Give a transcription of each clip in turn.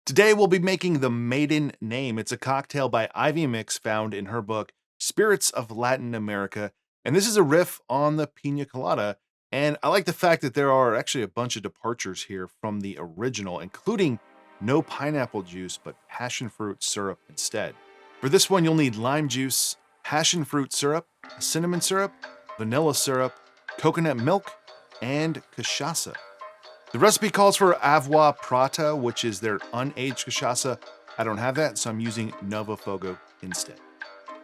Today we'll be making the Maiden Name. It's a cocktail by Ivy Mix found in her book Spirits of Latin America. And this is a riff on the Piña Colada. And I like the fact that there are actually a bunch of departures here from the original, including no pineapple juice, but passion fruit syrup instead. For this one, you'll need lime juice, passion fruit syrup, cinnamon syrup, vanilla syrup, coconut milk, and cachaça. The recipe calls for Avua Prata, which is their unaged cachaça. I don't have that, so I'm using Nova Fogo instead.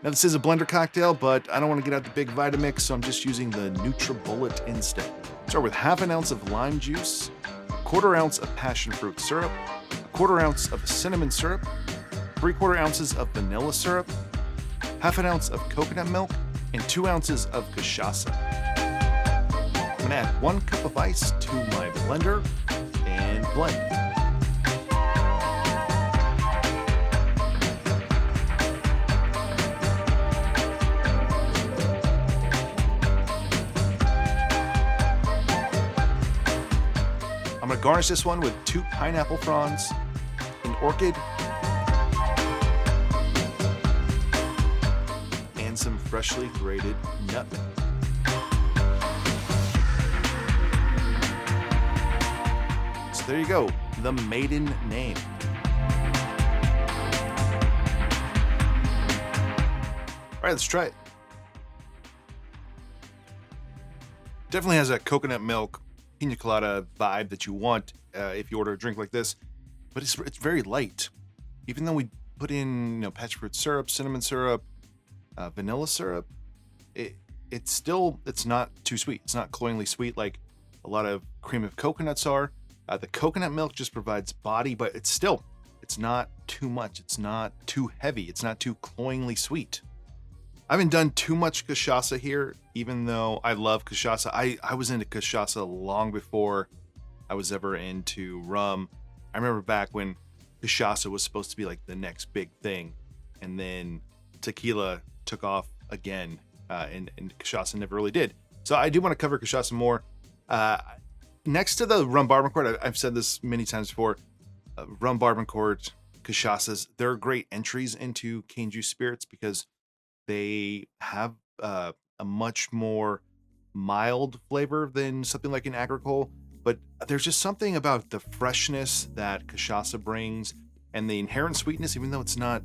Now, this is a blender cocktail, but I don't want to get out the big Vitamix, so I'm just using the NutriBullet instead. Start with half an ounce of lime juice, a quarter ounce of passion fruit syrup, a quarter ounce of cinnamon syrup, 3/4 ounces of vanilla syrup, half an ounce of coconut milk, and 2 ounces of cachaça. I'm gonna add 1 cup of ice to my blender and blend. I'm gonna garnish this one with 2 pineapple fronds, an orchid, and some freshly grated nutmeg. So there you go, the Maiden Name. All right, let's try it. Definitely has a coconut milk Piña Colada vibe that you want if you order a drink like this, but it's very light. Even though we put in passion fruit syrup, cinnamon syrup, vanilla syrup, it's not too sweet. It's not cloyingly sweet like a lot of cream of coconuts are. The coconut milk just provides body, but it's not too much. It's not too heavy. It's not too cloyingly sweet. I haven't done too much cachaça here, even though I love cachaça. I was into cachaça long before I was ever into rum. I remember back when cachaça was supposed to be like the next big thing, and then tequila took off again, and cachaça never really did. So I do want to cover cachaça more. Next to the rum barbancourt, I've said this many times before, rum barbancourt, cachaças, they're great entries into cane juice spirits because they have a much more mild flavor than something like an agricole, but there's just something about the freshness that cachaça brings and the inherent sweetness, even though it's not,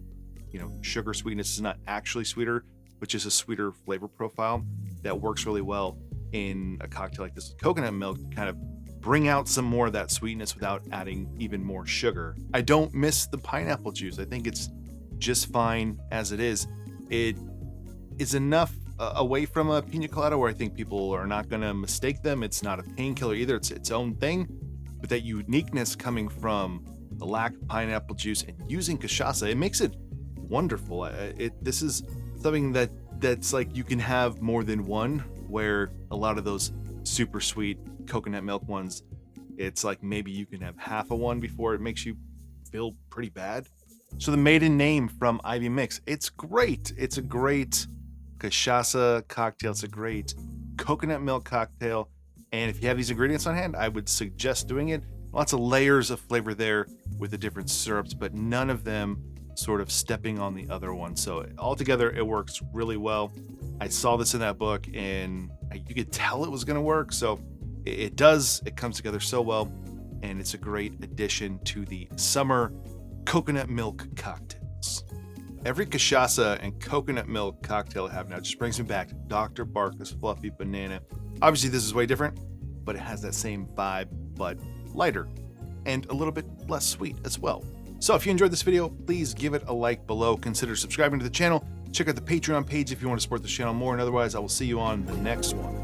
sugar sweetness is not actually sweeter, but just a sweeter flavor profile that works really well in a cocktail like this with coconut milk, kind of bring out some more of that sweetness without adding even more sugar. I don't miss the pineapple juice. I think it's just fine as it is. It is enough away from a Piña Colada where I think people are not going to mistake them. It's not a painkiller either. It's its own thing. But that uniqueness coming from the lack of pineapple juice and using cachaça, it makes it wonderful. This is something that's like you can have more than one, where a lot of those super sweet coconut milk ones, it's like maybe you can have half of one before it makes you feel pretty bad. So the Maiden Name from Ivy Mix, it's great. It's a great cachaça cocktail. It's a great coconut milk cocktail. And if you have these ingredients on hand, I would suggest doing it. Lots of layers of flavor there with the different syrups, but none of them sort of stepping on the other one. So altogether, it works really well. I saw this in that book and you could tell it was going to work. So it does. It comes together so well. And it's a great addition to the summer coconut milk cocktails. Every cachaça and coconut milk cocktail I have now just brings me back to Dr. Barker's Fluffy Banana. Obviously, this is way different, but it has that same vibe, but lighter and a little bit less sweet as well. So if you enjoyed this video, please give it a like below. Consider subscribing to the channel. Check out the Patreon page if you want to support the channel more. And otherwise, I will see you on the next one.